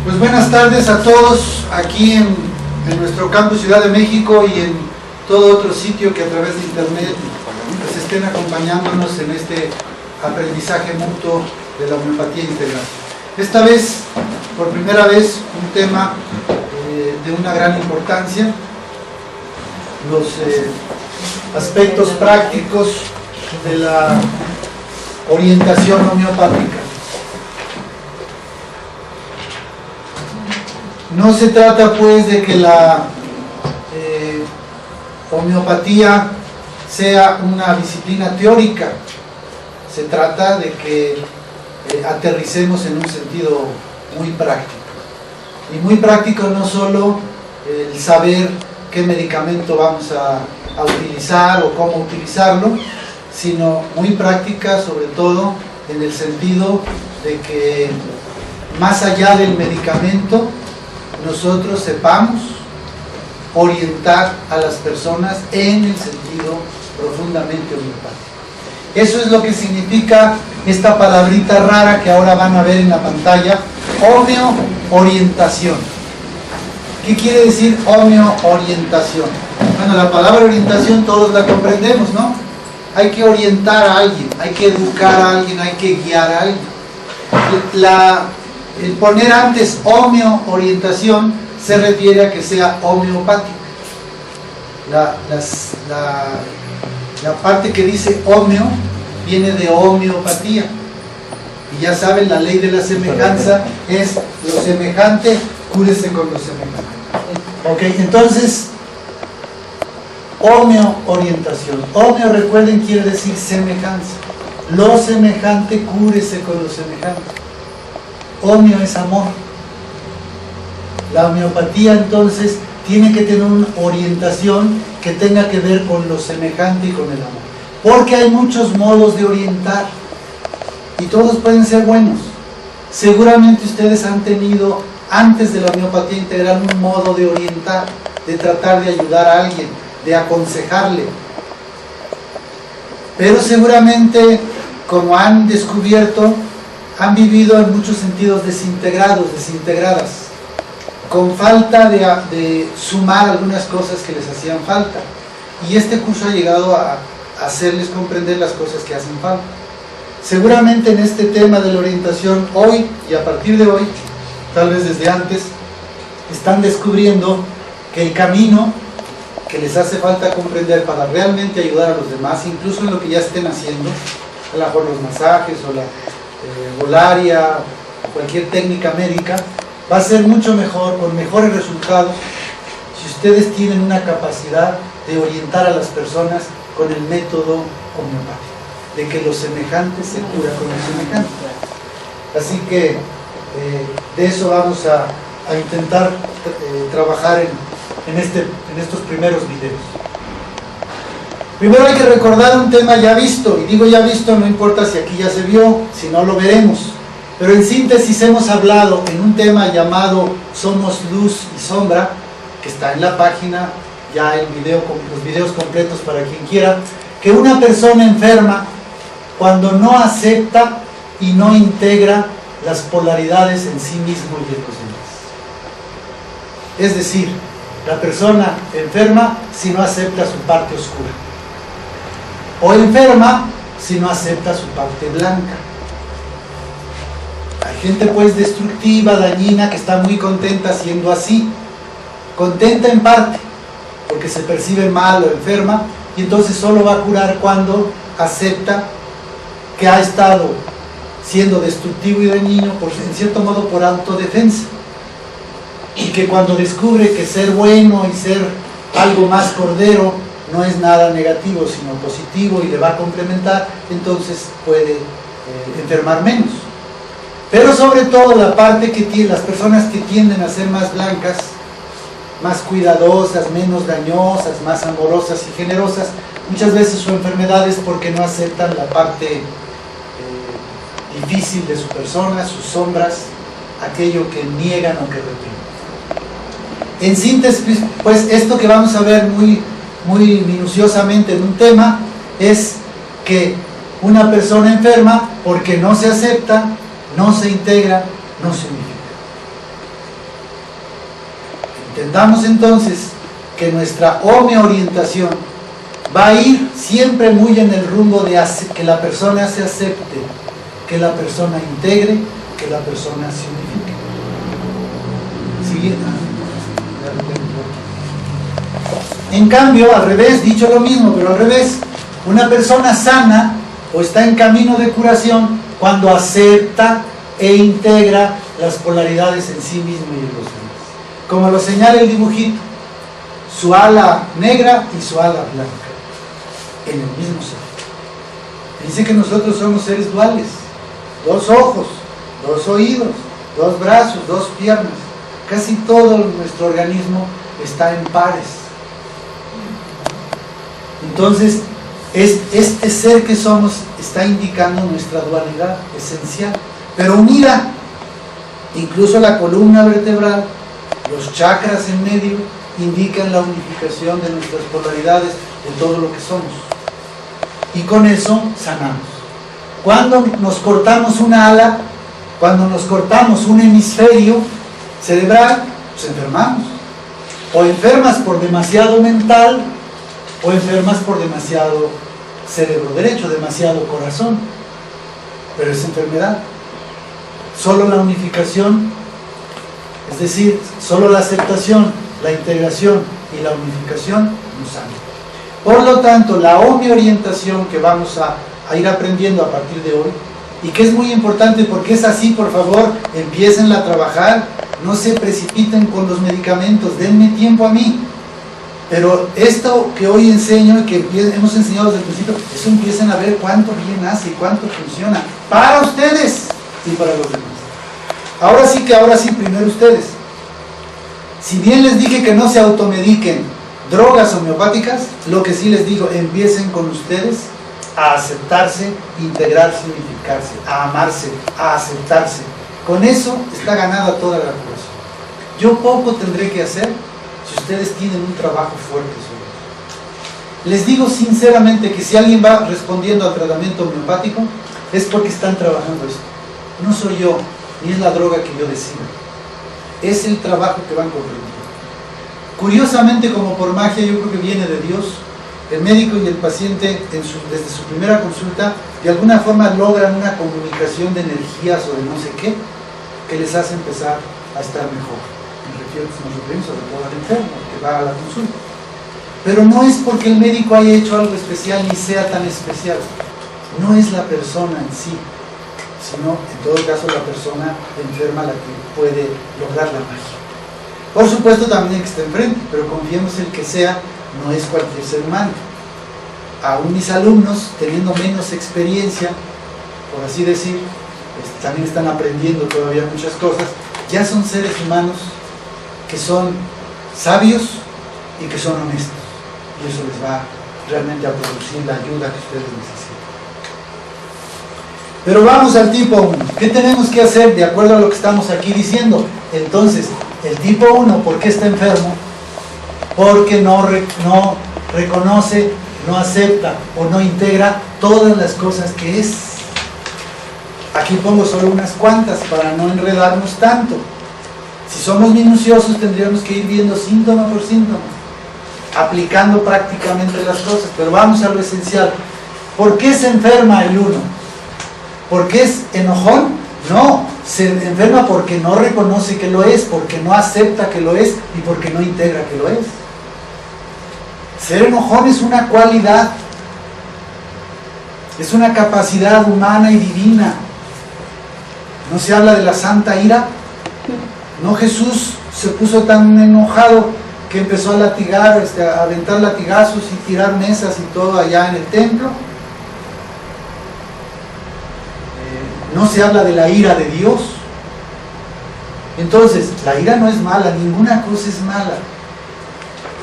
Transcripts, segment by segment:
Pues buenas tardes a todos aquí en nuestro campus Ciudad de México y en todo otro sitio que a través de internet pues estén acompañándonos en este aprendizaje mutuo de la homeopatía integral. Esta vez, por primera vez, un tema de una gran importancia, los aspectos prácticos de la orientación homeopática. No se trata pues de que la homeopatía sea una disciplina teórica, se trata de que aterricemos en un sentido muy práctico. Y muy práctico no solo el saber qué medicamento vamos a utilizar o cómo utilizarlo, sino muy práctica sobre todo en el sentido de que más allá del medicamento nosotros sepamos orientar a las personas en el sentido profundamente homeopático. Eso es lo que significa esta palabrita rara que ahora van a ver en la pantalla, homeoorientación. ¿Qué quiere decir homeoorientación? Bueno, la palabra orientación todos la comprendemos, ¿no? Hay que orientar a alguien, hay que educar a alguien, hay que guiar a alguien. El poner antes homeoorientación se refiere a que sea homeopático. La parte que dice homeo viene de homeopatía. Y ya saben, la ley de la semejanza es lo semejante, cúrese con lo semejante. Ok, entonces, homeoorientación. Homeo, recuerden, quiere decir semejanza. Lo semejante, cúrese con lo semejante. Homeo es amor. La homeopatía entonces tiene que tener una orientación que tenga que ver con lo semejante y con el amor. Porque hay muchos modos de orientar y todos pueden ser buenos. Seguramente ustedes han tenido antes de la homeopatía integral un modo de orientar, de tratar de ayudar a alguien, de aconsejarle. Pero seguramente, como han descubierto, han vivido en muchos sentidos desintegrados, desintegradas, con falta de sumar algunas cosas que les hacían falta. Y este curso ha llegado a hacerles comprender las cosas que hacen falta. Seguramente en este tema de la orientación, hoy y a partir de hoy, tal vez desde antes, están descubriendo que el camino que les hace falta comprender para realmente ayudar a los demás, incluso en lo que ya estén haciendo, a lo mejor los masajes o la volaria, cualquier técnica médica, va a ser mucho mejor, con mejores resultados, si ustedes tienen una capacidad de orientar a las personas con el método homeopático, de que lo semejante se cura con lo semejante. Así que de eso vamos a intentar trabajar en estos primeros videos. Primero hay que recordar un tema ya visto, y digo ya visto, no importa si aquí ya se vio, si no lo veremos, pero en síntesis hemos hablado en un tema llamado Somos Luz y Sombra, que está en la página, ya el video, los videos completos para quien quiera, que una persona enferma, cuando no acepta y no integra las polaridades en sí mismo y en los demás. Es decir, la persona enferma si no acepta su parte oscura, o enferma si no acepta su parte blanca. Hay gente pues destructiva, dañina, que está muy contenta siendo así, contenta en parte porque se percibe mal o enferma, y entonces solo va a curar cuando acepta que ha estado siendo destructivo y dañino, en cierto modo por autodefensa, y que cuando descubre que ser bueno y ser algo más cordero no es nada negativo sino positivo y le va a complementar, entonces puede enfermar menos. Pero sobre todo la parte que tiene las personas que tienden a ser más blancas, más cuidadosas, menos dañosas, más amorosas y generosas, muchas veces su enfermedad es porque no aceptan la parte difícil de su persona, sus sombras, aquello que niegan o que reprimen. En síntesis, pues esto que vamos a ver muy minuciosamente en un tema es que una persona enferma, porque no se acepta, no se integra, no se unifica. Entendamos entonces que nuestra orientación va a ir siempre muy en el rumbo de que la persona se acepte, que la persona integre, que la persona se unifique. Siguiente. En cambio, al revés, dicho lo mismo, pero al revés, una persona sana o está en camino de curación cuando acepta e integra las polaridades en sí mismo y en los demás. Como lo señala el dibujito, su ala negra y su ala blanca, en el mismo ser. Dice que nosotros somos seres duales, 2 ojos, 2 oídos, 2 brazos, 2 piernas. Casi todo nuestro organismo está en pares. Entonces, este ser que somos está indicando nuestra dualidad esencial, pero unida. Incluso la columna vertebral, los chakras en medio, indican la unificación de nuestras polaridades, de todo lo que somos. Y con eso sanamos. Cuando nos cortamos una ala, cuando nos cortamos un hemisferio cerebral, pues enfermamos. O enfermas por demasiado mental, o enfermas por demasiado cerebro derecho, demasiado corazón. Pero es enfermedad. Solo la unificación, es decir, solo la aceptación, la integración y la unificación nos sana. Por lo tanto, la orientación que vamos a ir aprendiendo a partir de hoy, y que es muy importante porque es así, por favor, empiecenla a trabajar, no se precipiten con los medicamentos, denme tiempo a mí. Pero esto que hoy enseño y que hemos enseñado desde el principio, eso empiecen a ver cuánto bien hace y cuánto funciona para ustedes y para los demás. Ahora sí, primero ustedes. Si bien les dije que no se automediquen drogas homeopáticas, lo que sí les digo, empiecen con ustedes a aceptarse, integrarse, unificarse, a amarse, a aceptarse. Con eso está ganada toda la curación. Yo poco tendré que hacer si ustedes tienen un trabajo fuerte sobre eso. Les digo sinceramente que si alguien va respondiendo al tratamiento homeopático, es porque están trabajando esto. No soy yo, ni es la droga que yo decido. Es el trabajo que van comprendiendo. Curiosamente, como por magia, yo creo que viene de Dios. El médico y el paciente, desde su primera consulta, de alguna forma logran una comunicación de energías o de no sé qué, que les hace empezar a estar mejor. Nos referimos sobre todo al enfermo que va a la consulta, pero no es porque el médico haya hecho algo especial ni sea tan especial, no es la persona en sí, sino en todo caso la persona enferma la que puede lograr la magia. Por supuesto también el que está enfrente, pero confiemos en que sea, no es cualquier ser humano. Aún mis alumnos, teniendo menos experiencia, por así decir, también están aprendiendo todavía muchas cosas, ya son seres humanos que son sabios y que son honestos, y eso les va realmente a producir la ayuda que ustedes necesitan. Pero vamos al tipo 1. ¿Qué tenemos que hacer de acuerdo a lo que estamos aquí diciendo? Entonces, el tipo 1, ¿por qué está enfermo? Porque no reconoce, no acepta o no integra todas las cosas que es. Aquí pongo solo unas cuantas para no enredarnos tanto. Si somos minuciosos tendríamos que ir viendo síntoma por síntoma, aplicando prácticamente las cosas, pero vamos a lo esencial. ¿Por qué se enferma el 1? ¿Por qué es enojón? No, se enferma porque no reconoce que lo es, porque no acepta que lo es y porque no integra que lo es. Ser enojón es una cualidad, es una capacidad humana y divina. ¿No se habla de la santa ira? ¿No Jesús se puso tan enojado que empezó a latigar, a aventar latigazos y tirar mesas y todo allá en el templo? ¿No se habla de la ira de Dios? Entonces, la ira no es mala, ninguna cosa es mala.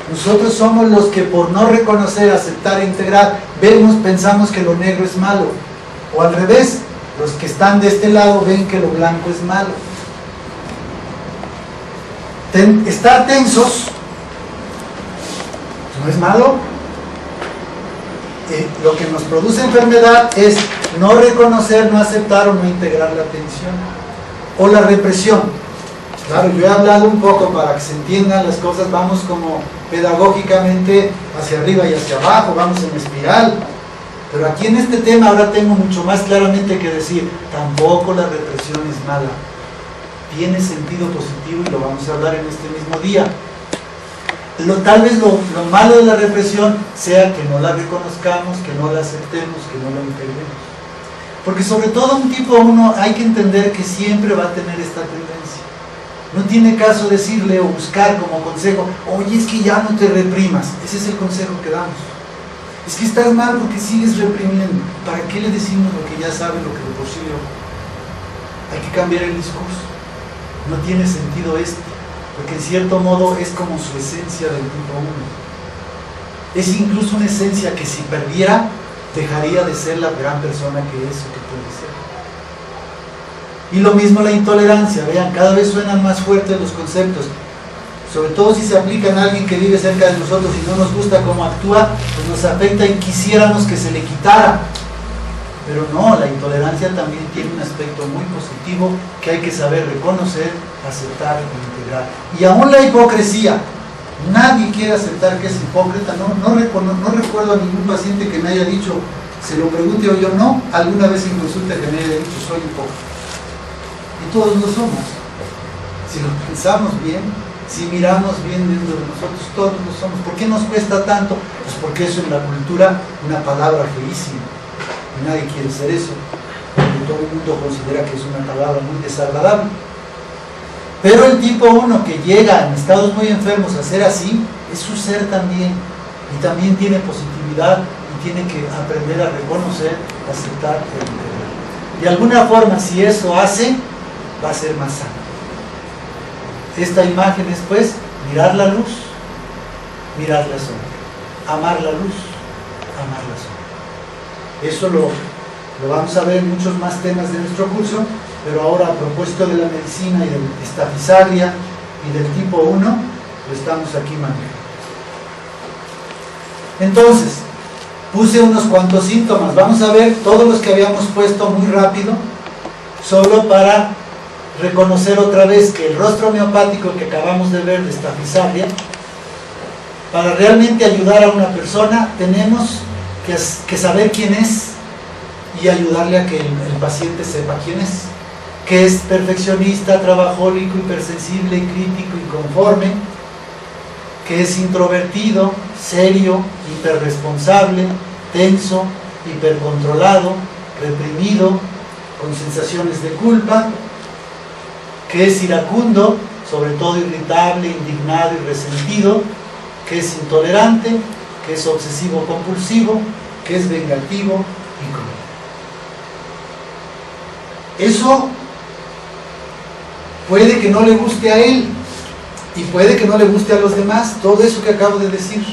Nosotros somos los que por no reconocer, aceptar e integrar, pensamos que lo negro es malo. O al revés, los que están de este lado ven que lo blanco es malo. Estar tensos no es malo. Lo que nos produce enfermedad es no reconocer, no aceptar o no integrar la tensión o la represión. Claro, yo he hablado un poco para que se entiendan las cosas, vamos como pedagógicamente hacia arriba y hacia abajo, vamos en espiral. Pero aquí en este tema ahora tengo mucho más claramente que decir, tampoco la represión es mala. Tiene sentido positivo y lo vamos a hablar en este mismo día. Tal vez lo malo de la represión sea que no la reconozcamos, que no la aceptemos, que no la integremos. Porque sobre todo un tipo 1 hay que entender que siempre va a tener esta tendencia. No tiene caso decirle o buscar como consejo, oye, es que ya no te reprimas. Ese es el consejo que damos. Es que estás mal porque sigues reprimiendo. ¿Para qué le decimos lo que ya sabe, lo que de por sí le ocurre? Hay que cambiar el discurso. No tiene sentido esto, porque en cierto modo es como su esencia del tipo 1. Es incluso una esencia que si perdiera, dejaría de ser la gran persona que es o que puede ser. Y lo mismo la intolerancia, vean, cada vez suenan más fuertes los conceptos, sobre todo si se aplican a alguien que vive cerca de nosotros y no nos gusta cómo actúa, pues nos afecta y quisiéramos que se le quitara. Pero no, la intolerancia también tiene un aspecto muy positivo que hay que saber reconocer, aceptar e integrar. Y aún la hipocresía, nadie quiere aceptar que es hipócrita. No recuerdo a ningún paciente que me haya dicho, se lo pregunte o yo no, alguna vez en consulta que me haya dicho soy hipócrita. Y todos lo somos. Si lo pensamos bien, si miramos bien dentro de nosotros, todos lo somos. ¿Por qué nos cuesta tanto? Pues porque eso en la cultura una palabra feísima. Nadie quiere ser eso, porque todo el mundo considera que es una palabra muy desagradable. Pero el tipo 1 que llega en estados muy enfermos a ser así, es su ser también, y también tiene positividad, y tiene que aprender a reconocer, aceptar e integrar. De alguna forma, si eso hace, va a ser más sano. Esta imagen es, pues, mirar la luz, mirar la sombra, amar la luz, amar la sombra. Eso lo vamos a ver en muchos más temas de nuestro curso, pero ahora a propósito de la medicina y de esta fisagria y del tipo 1, lo estamos aquí manejando. Entonces, puse unos cuantos síntomas. Vamos a ver todos los que habíamos puesto muy rápido, solo para reconocer otra vez que el rostro homeopático que acabamos de ver de esta fisagria, para realmente ayudar a una persona, tenemos que saber quién es y ayudarle a que el paciente sepa quién es, que es perfeccionista, trabajólico, hipersensible, crítico, inconforme, que es introvertido, serio, hiperresponsable, tenso, hipercontrolado, reprimido, con sensaciones de culpa, que es iracundo, sobre todo irritable, indignado y resentido, que es intolerante, que es obsesivo-compulsivo, que es vengativo y cruel. Eso puede que no le guste a él y puede que no le guste a los demás, todo eso que acabo de decir,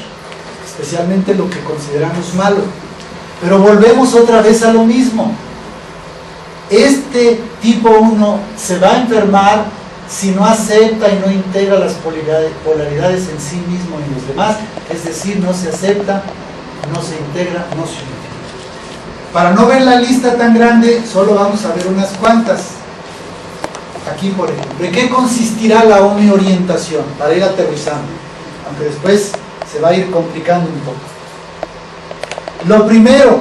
especialmente lo que consideramos malo. Pero volvemos otra vez a lo mismo. Este tipo 1 se va a enfermar si no acepta y no integra las polaridades en sí mismo y en los demás, es decir, no se acepta, no se integra, no se unifica. Para no ver la lista tan grande, solo vamos a ver unas cuantas. Aquí, por ejemplo, ¿en qué consistirá la homeorientación? Para ir aterrizando, aunque después se va a ir complicando un poco. Lo primero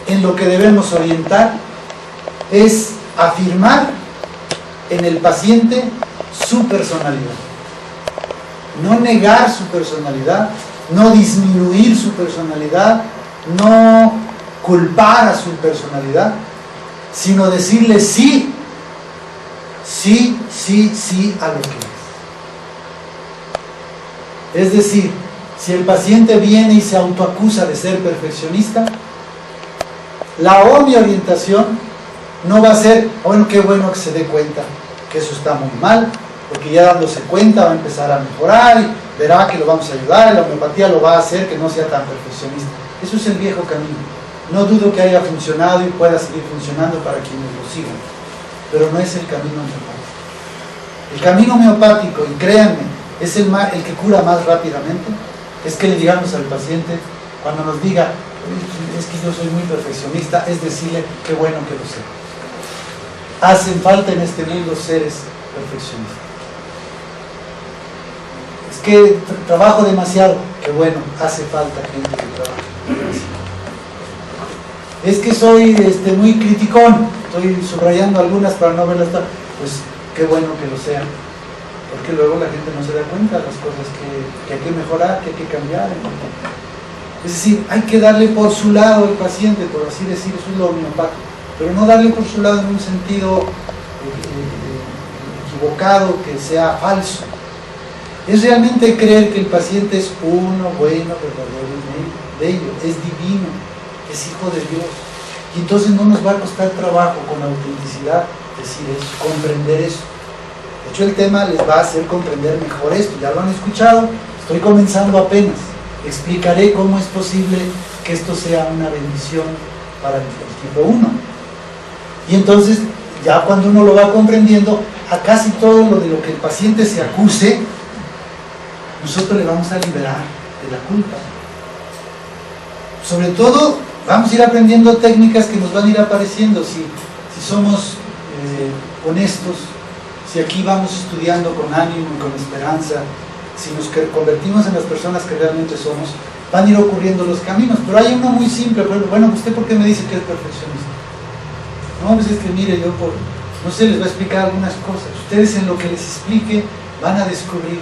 en lo que debemos orientar es afirmar en el paciente su personalidad. No negar su personalidad, no disminuir su personalidad, no culpar a su personalidad, sino decirle sí, sí, sí, sí a lo que es. Es decir, si el paciente viene y se autoacusa de ser perfeccionista, la homeorientación no va a ser, bueno, qué bueno que se dé cuenta que eso está muy mal, porque ya dándose cuenta va a empezar a mejorar y verá que lo vamos a ayudar, y la homeopatía lo va a hacer que no sea tan perfeccionista. Eso es el viejo camino. No dudo que haya funcionado y pueda seguir funcionando para quienes lo sigan, pero no es el camino homeopático. El camino homeopático, y créanme, es el que cura más rápidamente, es que le digamos al paciente, cuando nos diga, es que yo soy muy perfeccionista, es decirle, qué bueno que lo sé. Hacen falta en este mundo seres perfeccionistas. es que trabajo demasiado. Que bueno, hace falta gente que trabaje demasiado. Es que soy muy criticón, estoy subrayando algunas para no verlas, pues qué bueno que lo sean, porque luego la gente no se da cuenta de las cosas que hay que mejorar, que hay que cambiar. Es decir, hay que darle por su lado al paciente, por así decir, eso es lo homeopático, pero no darle por su lado en un sentido equivocado, que sea falso. Es realmente creer que el paciente es uno, bueno, verdadero y bello, es divino, es hijo de Dios. Y entonces no nos va a costar trabajo con autenticidad decir eso, comprender eso. De hecho, el tema les va a hacer comprender mejor esto. Ya lo han escuchado, estoy comenzando apenas. Explicaré cómo es posible que esto sea una bendición para el tipo 1. Y entonces, ya cuando uno lo va comprendiendo, a casi todo lo de lo que el paciente se acuse, nosotros le vamos a liberar de la culpa. Sobre todo, vamos a ir aprendiendo técnicas que nos van a ir apareciendo si somos honestos, si aquí vamos estudiando con ánimo y con esperanza, si nos convertimos en las personas que realmente somos, van a ir ocurriendo los caminos. Pero hay uno muy simple, bueno, ¿usted por qué me dice que es perfeccionista? No, pues es que mire, yo no sé, les voy a explicar algunas cosas. Ustedes en lo que les explique van a descubrir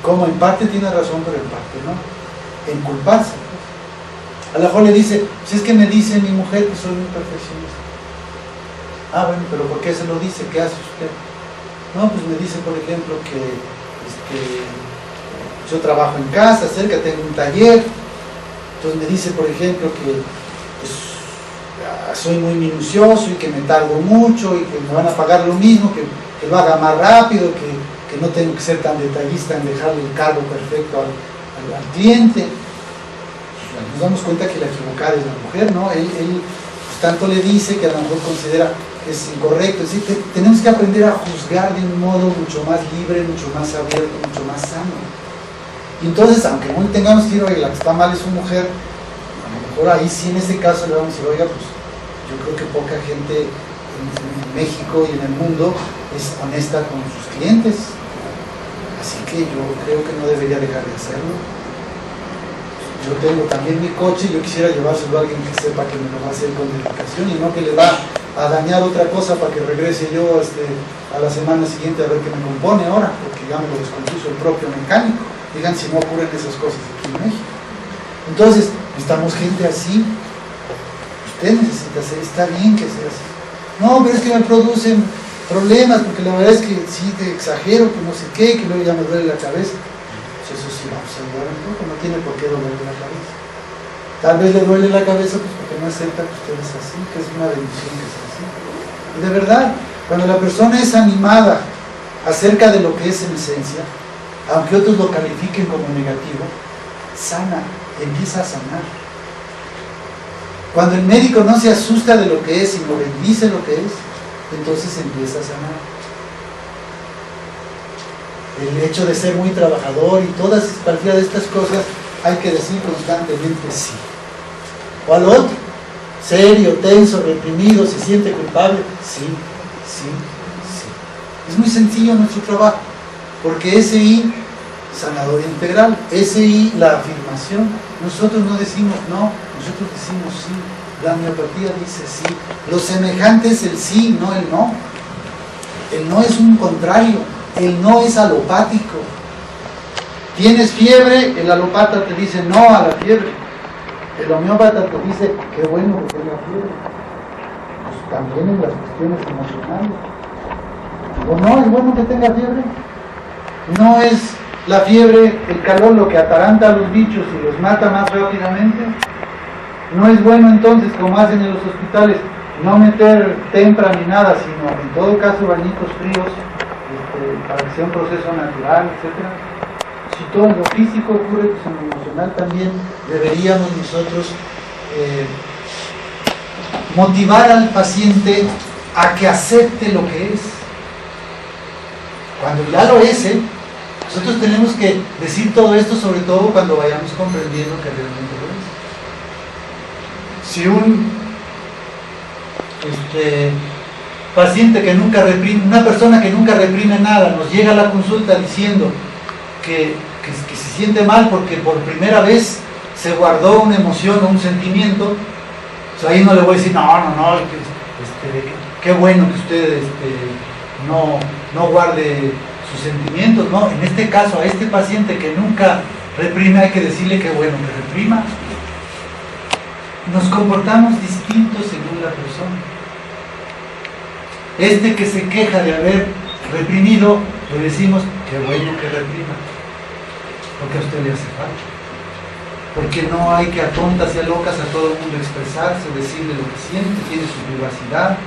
cómo en parte tiene razón, pero en parte no. En culparse. A lo mejor le dice, pues es que me dice mi mujer que soy muy perfeccionista. Ah, bueno, pero ¿por qué se lo dice? ¿Qué hace usted? No, pues me dice, por ejemplo, que yo trabajo en casa, cerca tengo un taller. Entonces me dice, por ejemplo, que pues, soy muy minucioso y que me tardo mucho y que me van a pagar lo mismo, que lo haga más rápido, que no tengo que ser tan detallista en dejarle el cargo perfecto al cliente. Nos damos cuenta que la equivocada es la mujer, ¿no? Él pues, tanto le dice que a lo mejor considera que es incorrecto. Es decir, tenemos que aprender a juzgar de un modo mucho más libre, mucho más abierto, mucho más sano. Y entonces, aunque no tengamos que ir, oye, la que está mal es su mujer, a lo mejor ahí sí en ese caso le vamos a decir, oiga, pues yo creo que poca gente en México y en el mundo es honesta con sus clientes. Así que yo creo que no debería dejar de hacerlo. Yo tengo también mi coche y yo quisiera llevárselo a alguien que sepa que me lo va a hacer con dedicación y no que le va a dañar otra cosa para que regrese yo a la semana siguiente a ver qué me compone ahora, porque ya me lo descompuso el propio mecánico. Digan si no ocurren esas cosas aquí en México. Entonces, necesitamos gente así. Usted necesita ser, está bien que sea así. No, pero es que me producen problemas, porque la verdad es que sí te exagero, que no sé qué, que luego ya me duele la cabeza. Eso sí, vamos a ayudar un poco, no tiene por qué dolerle la cabeza. Tal vez le duele la cabeza pues porque no acepta que usted es así, que es una bendición que sea así. Y de verdad, cuando la persona es animada acerca de lo que es en esencia, aunque otros lo califiquen como negativo, sana, empieza a sanar. Cuando el médico no se asusta de lo que es, sino bendice lo que es, entonces empieza a sanar. El hecho de ser muy trabajador y todas cualquiera de estas cosas hay que decir constantemente sí. O al otro, serio, tenso, reprimido, se siente culpable, sí, sí, sí. Es muy sencillo nuestro trabajo, porque SI, sanador integral, SI, la afirmación, nosotros no decimos no, nosotros decimos sí. La homeopatía dice sí. Lo semejante es el sí, no el no. El no es un contrario. El no es alopático. Tienes fiebre, el alopata te dice no a la fiebre. El homeópata te dice qué bueno que tenga fiebre. Pues también en las cuestiones emocionales. ¿O no es bueno que tenga fiebre? ¿No es la fiebre, el calor, lo que ataranta a los bichos y los mata más rápidamente? ¿No es bueno entonces, como hacen en los hospitales, no meter tempra ni nada, sino en todo caso bañitos fríos, para que sea un proceso natural, etcétera? Si todo en lo físico ocurre, pues en lo emocional también deberíamos nosotros motivar al paciente a que acepte lo que es. Cuando ya lo es, nosotros tenemos que decir todo esto, sobre todo cuando vayamos comprendiendo que realmente lo es. Si un paciente que nunca reprime, una persona que nunca reprime nada, nos llega a la consulta diciendo que que se siente mal porque por primera vez se guardó una emoción o un sentimiento, pues ahí no le voy a decir, no, qué bueno que usted no guarde sus sentimientos, no. En este caso, a este paciente que nunca reprime, hay que decirle que bueno que reprima. Nos comportamos distintos según la persona. Este que se queja de haber reprimido, le decimos que bueno que reprima, porque a usted le hace falta. Porque no hay que a tontas y a locas a todo el mundo expresarse, decirle lo que siente, tiene su privacidad,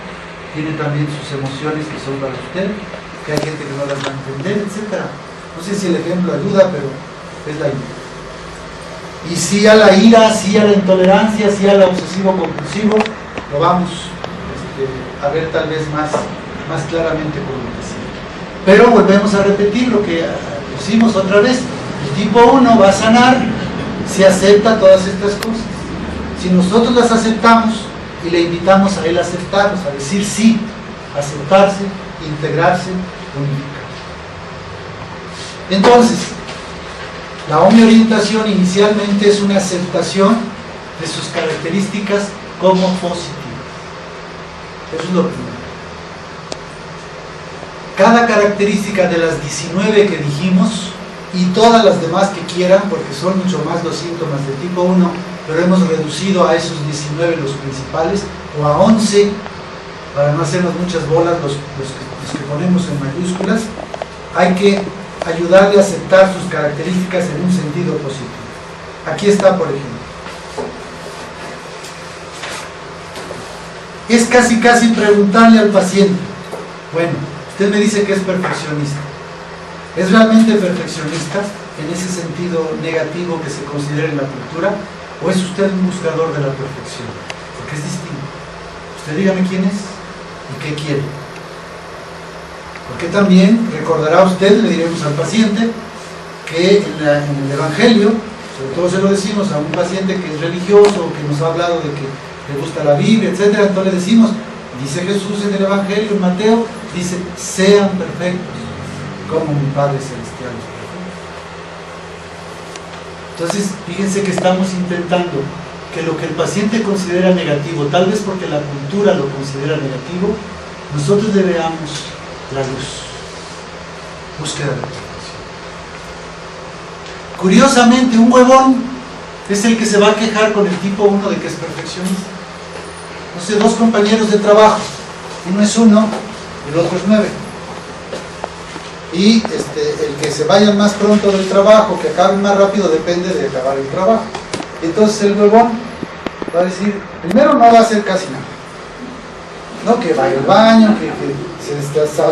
tiene también sus emociones que son para usted, que hay gente que no las va a entender, etc. No sé si el ejemplo ayuda, pero es la idea. Y sí a la ira, sí a la intolerancia, sí al obsesivo-compulsivo, lo vamos a ver tal vez más claramente por lo que sigue. Pero volvemos a repetir lo que pusimos otra vez. El tipo 1 va a sanar si acepta todas estas cosas. Si nosotros las aceptamos y le invitamos a él a aceptarlas, a decir sí, aceptarse, integrarse, unificarse. Entonces, la homeorientación inicialmente es una aceptación de sus características como positivas. Eso es lo primero. Cada característica de las 19 que dijimos y todas las demás que quieran, porque son mucho más los síntomas de tipo 1, pero hemos reducido a esos 19 los principales, o a 11, para no hacernos muchas bolas los que ponemos en mayúsculas. Hay que ayudarle a aceptar sus características en un sentido positivo. Aquí está, por ejemplo. Es casi preguntarle al paciente, bueno, usted me dice que es perfeccionista. ¿Es realmente perfeccionista en ese sentido negativo que se considera en la cultura? ¿O es usted un buscador de la perfección? Porque es distinto. Usted dígame quién es y qué quiere. Porque también recordará usted, le diremos al paciente, que en el Evangelio, sobre todo se lo decimos a un paciente que es religioso, que nos ha hablado de que le gusta la Biblia, etc. Entonces le decimos, dice Jesús en el Evangelio, en Mateo, dice, sean perfectos, como mi Padre Celestial es perfecto. Entonces, fíjense que estamos intentando que lo que el paciente considera negativo, tal vez porque la cultura lo considera negativo, nosotros le veamos la luz. Búsqueda de perfección. Curiosamente, un huevón es el que se va a quejar con el tipo 1 de que es perfeccionista. No sé, dos compañeros de trabajo, uno es 1 y el otro es 9. Y el que se vaya más pronto del trabajo, que acabe más rápido, depende de acabar el trabajo. Entonces el huevón va a decir, primero no va a hacer casi nada, ¿no? Que vaya al baño, que se está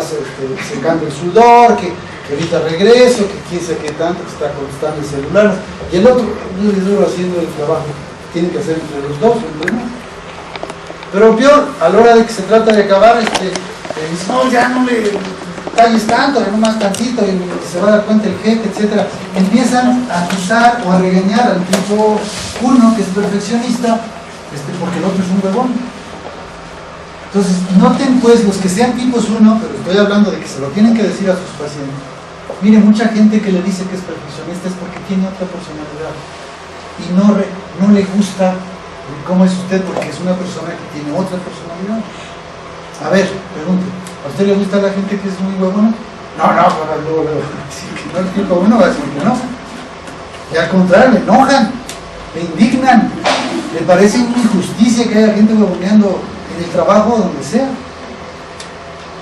secando el sudor, que ahorita regreso, que quién sabe qué tanto, que está contestando el celular, y el otro duro haciendo el trabajo. Tienen que hacer entre los dos, entre uno. Pero peor, a la hora de que se trata de acabar, dice, no, ya no le talles tanto, no más tantito, y se va a dar cuenta el jefe, etc. Empiezan a acusar o a regañar al tipo 1, que es perfeccionista, porque el otro es un huevón. Entonces, noten pues los que sean tipos 1, pero estoy hablando de que se lo tienen que decir a sus pacientes. Mire, mucha gente que le dice que es perfeccionista es porque tiene otra personalidad y no le gusta cómo es usted, porque es una persona que tiene otra personalidad. A ver, pregunte, ¿a usted le gusta la gente que es muy huevona? No, luego decir que no, el tipo 1 va a decir que no. Y al contrario, le enojan, le indignan, le parece una injusticia que haya gente huevoneando en el trabajo o donde sea.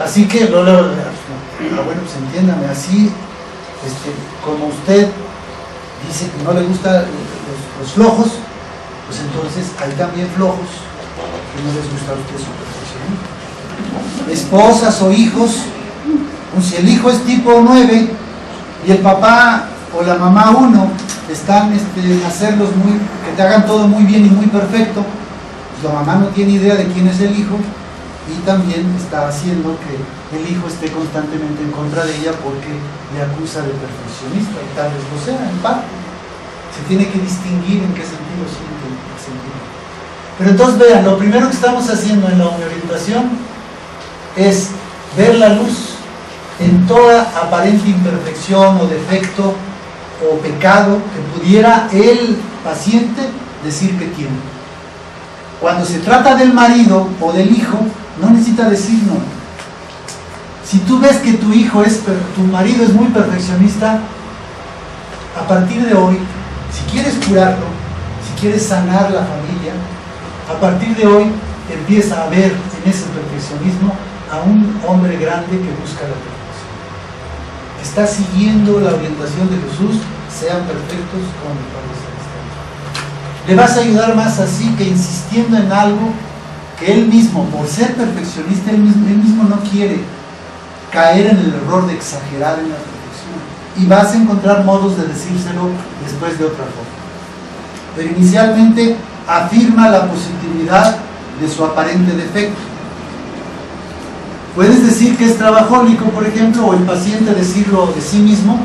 Así que, bueno, pues entiéndame, así como usted dice que no le gustan los flojos, pues entonces hay también flojos que no les gusta a usted su perfeccionismo. Esposas o hijos, pues si el hijo es tipo 9 y el papá o la mamá 1 están en hacerlos que te hagan todo muy bien y muy perfecto, pues la mamá no tiene idea de quién es el hijo y también está haciendo que el hijo esté constantemente en contra de ella porque le acusa de perfeccionista, y tal vez lo sea, en parte. Se tiene que distinguir en qué sentido siente el sentido. Pero entonces vean, lo primero que estamos haciendo en la homeorientación es ver la luz en toda aparente imperfección o defecto o pecado que pudiera el paciente decir que tiene. Cuando se trata del marido o del hijo, no necesita decir no. Si tú ves que tu marido es muy perfeccionista, a partir de hoy, si quieres curarlo, si quieres sanar la familia, a partir de hoy empieza a ver en ese perfeccionismo a un hombre grande que busca la perfección. Está siguiendo la orientación de Jesús, sean perfectos como mi Padre Celestial. Le vas a ayudar más así que insistiendo en algo que él mismo, por ser perfeccionista, él mismo no quiere caer en el error de exagerar en la perfección. Y vas a encontrar modos de decírselo después de otra forma. Pero inicialmente afirma la positividad de su aparente defecto. Puedes decir que es trabajólico, por ejemplo, o el paciente decirlo de sí mismo,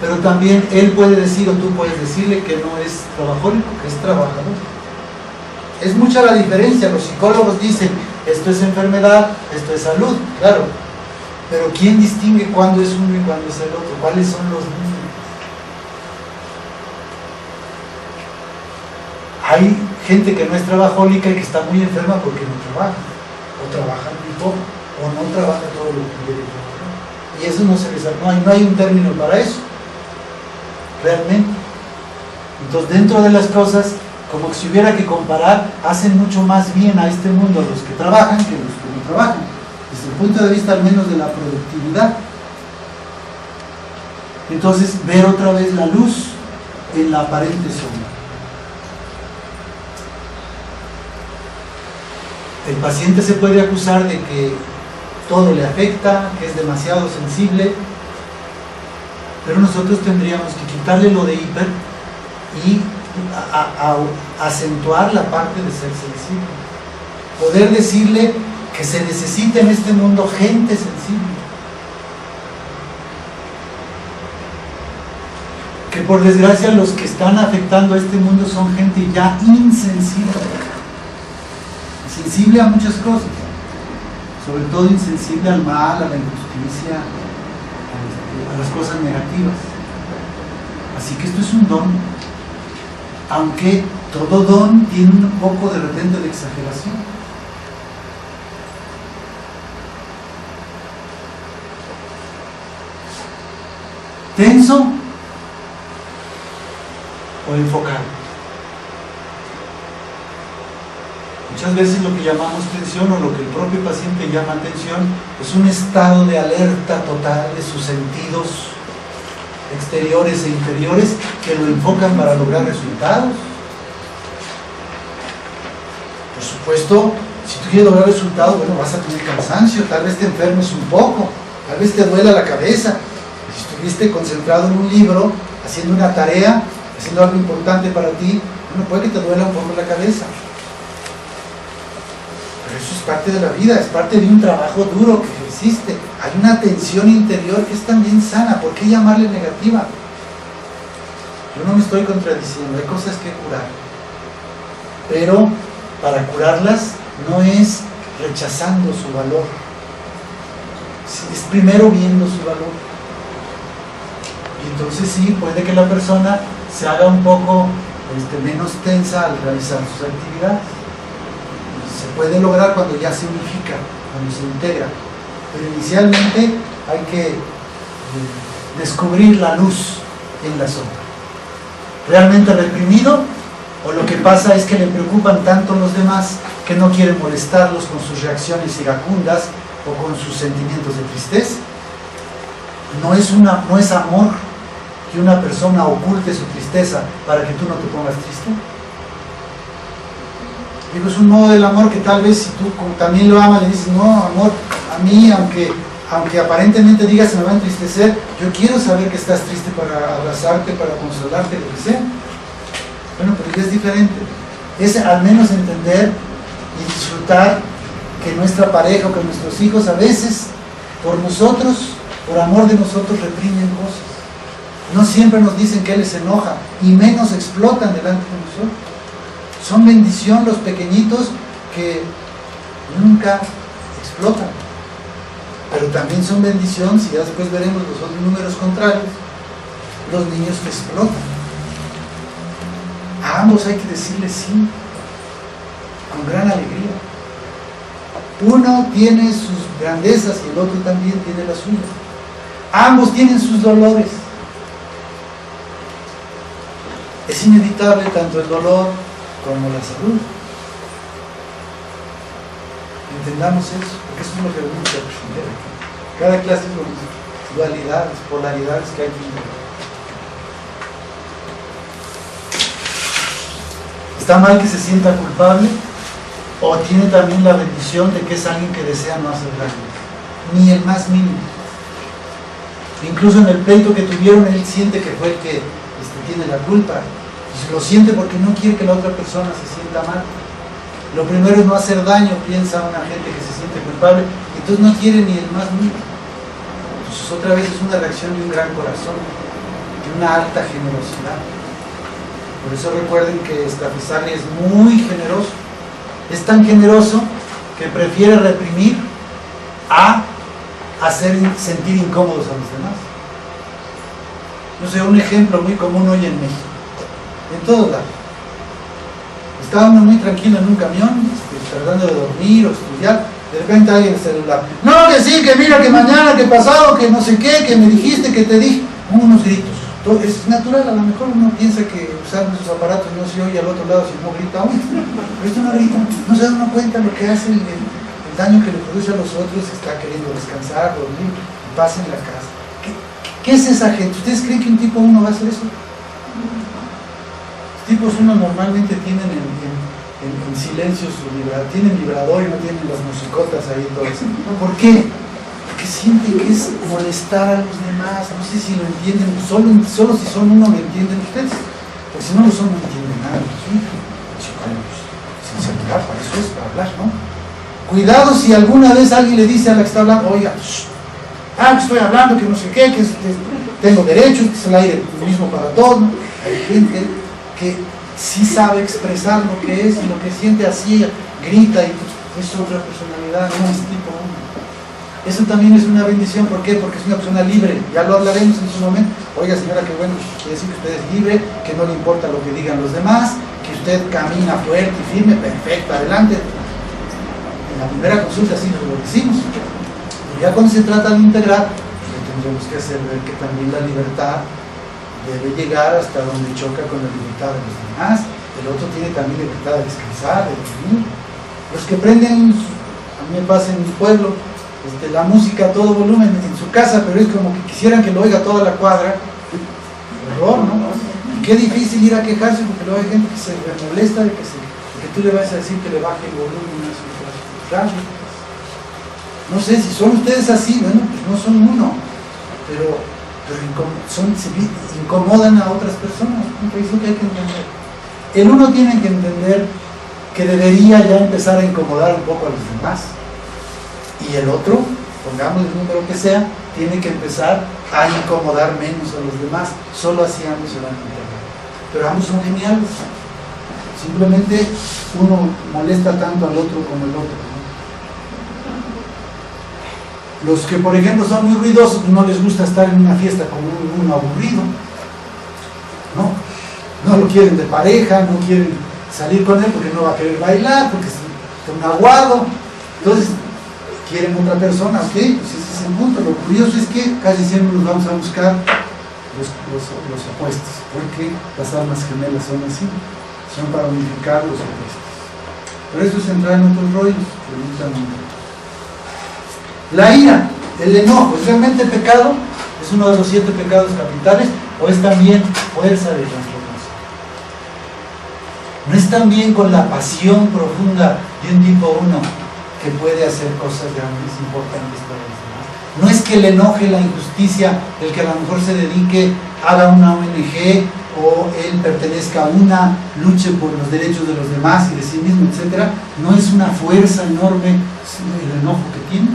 pero también él puede decir, o tú puedes decirle que no es trabajólico, que es trabajador. Es mucha la diferencia. Los psicólogos dicen, esto es enfermedad, esto es salud, claro, pero ¿quién distingue cuándo es uno y cuándo es el otro? ¿Cuáles son los números? Hay gente que no es trabajólica y que está muy enferma porque no trabaja, o trabaja muy poco, o no trabaja todo lo que quiere trabajar. Y eso no se les no hay un término para eso, realmente. Entonces, dentro de las cosas, como que si hubiera que comparar, hacen mucho más bien a este mundo los que trabajan que los que no trabajan, desde el punto de vista al menos de la productividad. Entonces, ver otra vez la luz en la aparente sombra. El paciente se puede acusar de que todo le afecta, que es demasiado sensible, pero nosotros tendríamos que quitarle lo de hiper y acentuar la parte de ser sensible. Poder decirle que se necesita en este mundo gente sensible. Que por desgracia los que están afectando a este mundo son gente ya insensible. Sensible a muchas cosas, sobre todo insensible al mal, a la injusticia, a las cosas negativas. Así que esto es un don, aunque todo don tiene un poco de repente de exageración. ¿Tenso o enfocado? Muchas veces lo que llamamos tensión o lo que el propio paciente llama tensión es un estado de alerta total de sus sentidos exteriores e interiores que lo enfocan para lograr resultados. Por supuesto, si tú quieres lograr resultados, bueno, vas a tener cansancio, tal vez te enfermes un poco, tal vez te duela la cabeza. Si estuviste concentrado en un libro, haciendo una tarea, haciendo algo importante para ti, bueno, puede que te duela un poco la cabeza. Eso es parte de la vida, es parte de un trabajo duro que existe. Hay una tensión interior que es también sana. ¿Por qué llamarle negativa? Yo no me estoy contradiciendo, hay cosas que curar. Pero para curarlas no es rechazando su valor. Es primero viendo su valor. Y entonces sí, puede que la persona se haga un poco menos tensa al realizar sus actividades. Se puede lograr cuando ya se unifica, cuando se integra, pero inicialmente hay que descubrir la luz en la sombra. ¿Realmente reprimido? ¿O lo que pasa es que le preocupan tanto los demás que no quiere molestarlos con sus reacciones iracundas o con sus sentimientos de tristeza? No es amor que una persona oculte su tristeza para que tú no te pongas triste. Digo, es un modo del amor que tal vez si tú también lo amas, le dices, no, amor, a mí, aunque aparentemente digas se me va a entristecer, yo quiero saber que estás triste para abrazarte, para consolarte, lo que sea. Bueno, pero ya es diferente. Es al menos entender y disfrutar que nuestra pareja o que nuestros hijos a veces, por nosotros, por amor de nosotros, reprimen cosas. No siempre nos dicen que les enoja, y menos explotan delante de nosotros. Son bendición los pequeñitos que nunca explotan, pero también son bendición, si ya después veremos los otros números contrarios, los niños que explotan. A ambos hay que decirles sí, con gran alegría. Uno tiene sus grandezas y el otro también tiene las suyas. Ambos tienen sus dolores. Es inevitable tanto el dolor como la salud. Entendamos eso, porque eso es lo que tenemos que aprender aquí. Cada clase con dualidades, polaridades que hay que entender. ¿Está mal que se sienta culpable? ¿O tiene también la bendición de que es alguien que desea no hacer daño? Ni el más mínimo. Incluso en el pleito que tuvieron, él siente que fue el que tiene la culpa. Y lo siente porque no quiere que la otra persona se sienta mal. Lo primero es no hacer daño, piensa una gente que se siente culpable, y entonces no quiere ni el más mínimo. Entonces otra vez es una reacción de un gran corazón, de una alta generosidad. Por eso recuerden que Stafisagri es muy generoso. Es tan generoso que prefiere reprimir a hacer sentir incómodos a los demás. No sé, un ejemplo muy común hoy en México, en todos lados. Estaba uno muy tranquilo en un camión, tratando de dormir o estudiar, de repente alguien en el celular. No, que sí, que mira, que mañana, que pasado, que no sé qué, que me dijiste, que te dije. Unos gritos. Es natural, a lo mejor uno piensa que usando esos aparatos no se oye al otro lado si no grita uno. Pero esto no grita, no se da uno cuenta lo que hace, el daño que le produce a los otros, está queriendo descansar, dormir, pasa en la casa. ¿Qué es esa gente? ¿Ustedes creen que un tipo uno va a hacer eso? Los tipos uno normalmente tienen en silencio su vibrador, tienen vibrador y no tienen las musicotas ahí todas. ¿Por qué? Porque sienten que es molestar a los demás. No sé si lo entienden, solo si son uno lo entienden ustedes, porque si no lo son no entienden nada. Sensibilidad, para eso es, para hablar, ¿no? Cuidado si alguna vez alguien le dice a la que está hablando, oiga, que estoy hablando, que no sé qué, que tengo derechos, que es el aire mismo para todos, ¿no? Hay gente que sí sabe expresar lo que es y lo que siente, así grita, y es otra personalidad, no es tipo uno. Eso también es una bendición. ¿Por qué? Porque es una persona libre. Ya lo hablaremos en su momento. Oiga, señora, que bueno, quiere decir que usted es libre, que no le importa lo que digan los demás, que usted camina fuerte y firme, perfecto, adelante. En la primera consulta sí nos lo decimos. Y ya cuando se trata de integrar, pues tendremos que hacer ver que también la libertad debe llegar hasta donde choca con la libertad de los demás. El otro tiene también libertad de descansar, de dormir. Los que prenden, a mí me pasa en mi pueblo, la música a todo volumen en su casa, pero es como que quisieran que lo oiga toda la cuadra. Error, ¿no? Y qué difícil ir a quejarse porque luego hay gente que se molesta de que tú le vas a decir que le baje el volumen a su radio. No sé si son ustedes así, bueno, pues no son uno, pero se incomodan a otras personas. Es lo que hay que entender. El uno tiene que entender que debería ya empezar a incomodar un poco a los demás. Y el otro, pongamos el número que sea, tiene que empezar a incomodar menos a los demás. Solo así ambos se van a integrar. Pero ambos son geniales. Simplemente uno molesta tanto al otro como el otro, ¿no? Los que, por ejemplo, son muy ruidosos, no les gusta estar en una fiesta con uno aburrido. No lo quieren de pareja, no quieren salir con él porque no va a querer bailar, porque es un aguado. Entonces, quieren otra persona, ok, pues ese es el punto. Lo curioso es que casi siempre nos vamos a buscar los opuestos, porque las almas gemelas son así, son para unificar los opuestos. Pero eso es entrar en otros rollos, precisamente. La ira, el enojo, ¿es realmente pecado? ¿Es uno de los 7 pecados capitales? ¿O es también fuerza de transformación? ¿No es también con la pasión profunda de un tipo 1 que puede hacer cosas grandes, importantes para los demás? No es que le enoje la injusticia el que a lo mejor se dedique, haga una ONG, o él pertenezca a una, luche por los derechos de los demás y de sí mismo, etc. ¿No es una fuerza enorme el enojo que tiene?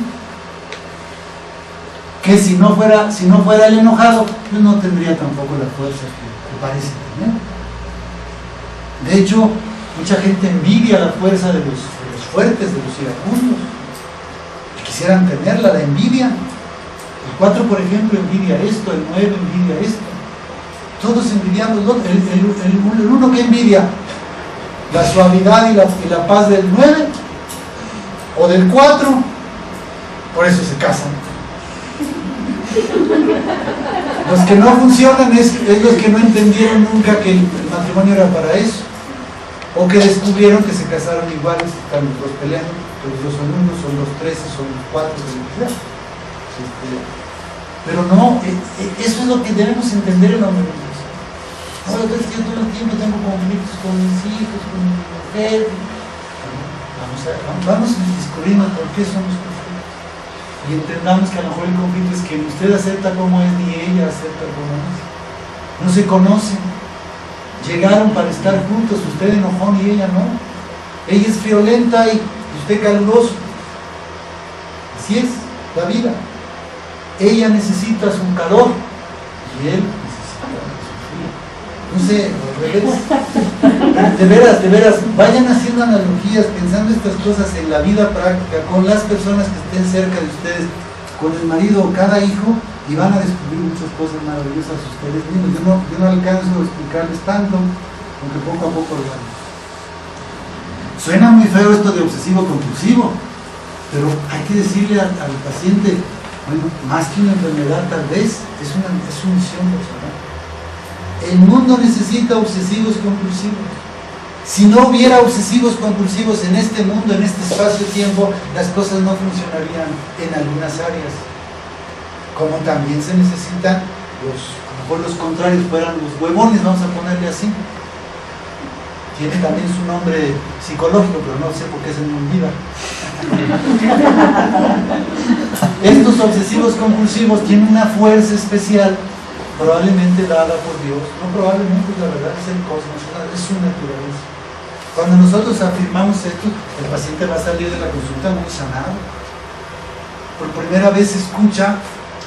Que si no fuera el enojado, pues no tendría tampoco la fuerza que parece tener. De hecho, mucha gente envidia la fuerza de los fuertes, de los iracundos. Quisieran tenerla, la envidia. El 4, por ejemplo, envidia esto, el 9 envidia esto. todos envidiando el uno que envidia la suavidad y la paz del 9 o del 4, por eso se casan. Los que no funcionan es los que no entendieron nunca que el matrimonio era para eso, o que descubrieron que se casaron iguales, están los dos peleando, los dos son uno, son los 13, son los 4, pero no, eso es lo que debemos entender en la universidad. No, es que yo todo el tiempo tengo conflictos con mis hijos, con mi mujer. Vamos descubriendo por qué somos conflictos. Y entendamos que a lo mejor el conflicto es que ni usted acepta como es, ni ella acepta como es. No se conocen. Llegaron para estar juntos, usted enojón y ella no. Ella es friolenta y usted caluroso. Así es la vida. Ella necesita su calor y él no sé, de veras, vayan haciendo analogías, pensando estas cosas en la vida práctica, con las personas que estén cerca de ustedes, con el marido o cada hijo, y van a descubrir muchas cosas maravillosas ustedes mismos. Yo no alcanzo a explicarles tanto, aunque poco a poco lo hago. Suena muy feo esto de obsesivo compulsivo, pero hay que decirle al paciente, bueno, más que una enfermedad tal vez, es una misión personal. El mundo necesita obsesivos compulsivos. Si no hubiera obsesivos compulsivos en este mundo, en este espacio-tiempo, las cosas no funcionarían en algunas áreas. Como también se necesitan a lo mejor los contrarios fueran los huevones, vamos a ponerle así. Tiene también su nombre psicológico, pero no sé por qué se me olvida. Estos obsesivos compulsivos tienen una fuerza especial, probablemente dada por Dios, no probablemente, la verdad es el cosmos, es su naturaleza. Cuando nosotros afirmamos esto, el paciente va a salir de la consulta muy sanado. Por primera vez escucha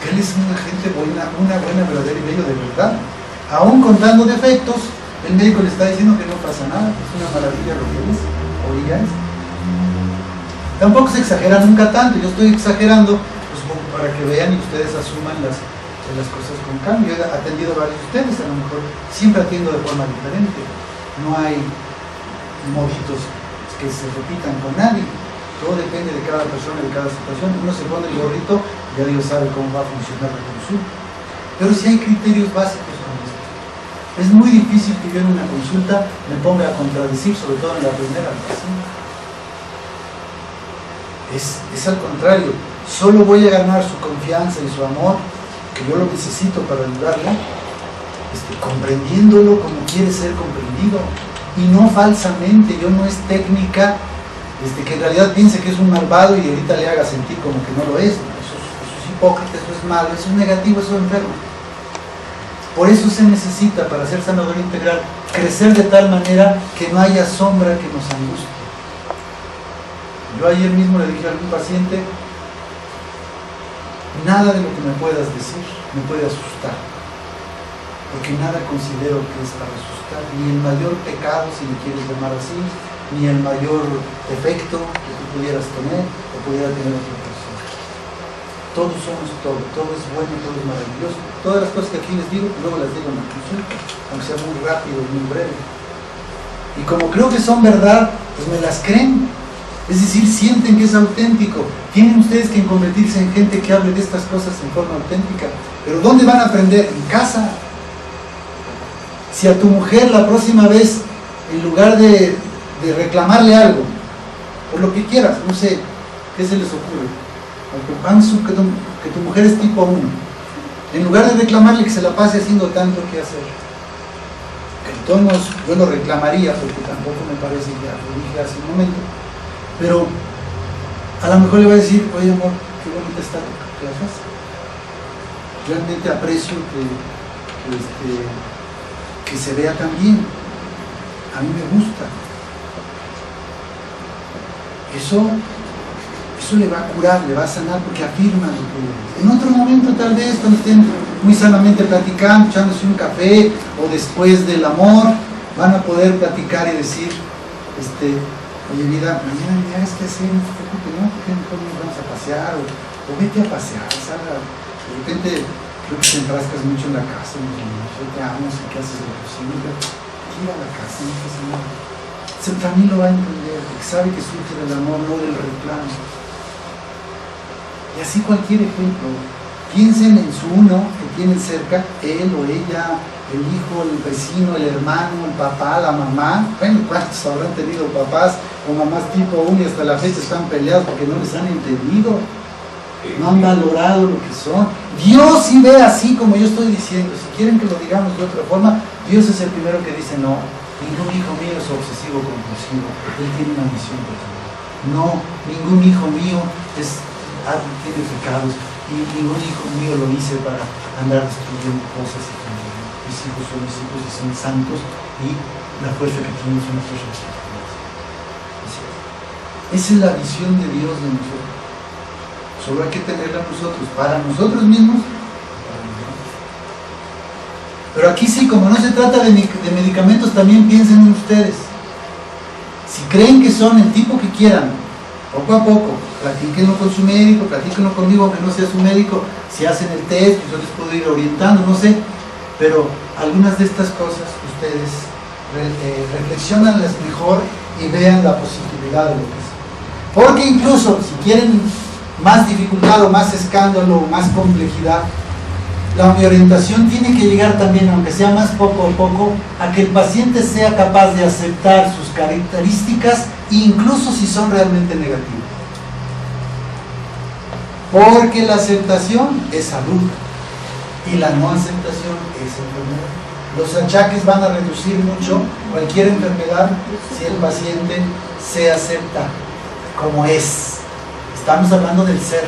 que él es una gente buena, una buena, verdadera y bello de verdad. Aún contando defectos, el médico le está diciendo que no pasa nada, que es una maravilla lo que es, o ella es. Tampoco se exagera nunca tanto, yo estoy exagerando pues, para que vean y ustedes asuman las cosas con cambio. He atendido a varios de ustedes, a lo mejor siempre atiendo de forma diferente, no hay moditos que se repitan con nadie, todo depende de cada persona, de cada situación. Uno se pone el gorrito, ya Dios sabe cómo va a funcionar la consulta, pero sí hay criterios básicos con esto. Es muy difícil que yo en una consulta me ponga a contradecir, sobre todo en la primera ocasión. Es al contrario, solo voy a ganar su confianza y su amor, que yo lo necesito para ayudarle, comprendiéndolo como quiere ser comprendido, y no falsamente. Yo no es técnica que en realidad piense que es un malvado y ahorita le haga sentir como que no lo es. Eso es hipócrita, eso es malo, eso es negativo, eso es enfermo. Por eso se necesita, para ser sanador integral, crecer de tal manera que no haya sombra que nos angustie. Yo ayer mismo le dije a algún paciente, nada de lo que me puedas decir me puede asustar, porque nada considero que es para asustar, ni el mayor pecado, si le quieres llamar así, ni el mayor defecto que tú pudieras tener o pudiera tener otra persona. Todos somos todo es bueno, todo es maravilloso. Todas las cosas que aquí les digo, luego las digo en la consulta, aunque sea muy rápido, muy breve. Y como creo que son verdad, pues me las creen. Es decir, sienten que es auténtico. Tienen ustedes que convertirse en gente que hable de estas cosas en forma auténtica. Pero ¿dónde van a aprender? En casa. Si a tu mujer la próxima vez, en lugar de reclamarle algo, por lo que quieras, no sé, ¿qué se les ocurre? Que tu mujer es tipo 1. En lugar de reclamarle que se la pase haciendo tanto que hacer, que de todos modos yo lo reclamaría, porque tampoco me parece, ya lo dije hace un momento, pero a lo mejor le va a decir, oye amor, qué bonita está tu clase. Realmente aprecio que se vea tan bien. A mí me gusta. Eso le va a curar, le va a sanar, porque afirma lo que es. En otro momento tal vez, cuando estén muy sanamente platicando, echándose un café, o después del amor, van a poder platicar y decir, oye vida, mañana me hagas que hacer, no te preocupes, ¿no? ¿Por qué mejor nos vamos a pasear? O vete a pasear, salga. De repente, creo que te enfrascas mucho en la casa, en los niños, yo te amo, sé que haces lo posible, pero ir a la casa, no pasa nada. También lo va a entender, porque sabe que surge del amor, no del reclamo. Y así cualquier ejemplo. Piensen en su uno que tienen cerca, él o ella, el hijo, el vecino, el hermano, el papá, la mamá. Bueno, ¿cuántos habrán tenido papás o mamás tipo 1 y hasta la fecha están peleados porque no les han entendido? No han valorado lo que son. Dios sí ve así como yo estoy diciendo. Si quieren que lo digamos de otra forma, Dios es el primero que dice: no, ningún hijo mío es obsesivo compulsivo, él tiene una misión personal. No, ningún hijo mío tiene pecados, y ningún hijo mío lo hice para andar destruyendo cosas. Mis hijos son mis hijos y son santos, y la fuerza que tienen es una fuerza espiritual. Esa es la visión de Dios de nosotros. Solo hay que tenerla nosotros, para nosotros mismos. Pero aquí sí, como no se trata de medicamentos, también piensen en ustedes. Si creen que son el tipo que quieran, poco a poco, platíquenlo con su médico, platíquenlo conmigo, aunque no sea su médico. Si hacen el test, yo les puedo ir orientando, no sé. Pero algunas de estas cosas ustedes reflexionanlas mejor y vean la posibilidad de lo que es. Porque incluso si quieren más dificultad o más escándalo o más complejidad, la orientación tiene que llegar también, aunque sea más poco a poco, a que el paciente sea capaz de aceptar sus características, incluso si son realmente negativas. Porque la aceptación es salud y la no aceptación es enfermedad. Los achaques van a reducir mucho cualquier enfermedad si el paciente se acepta como es. Estamos hablando del ser.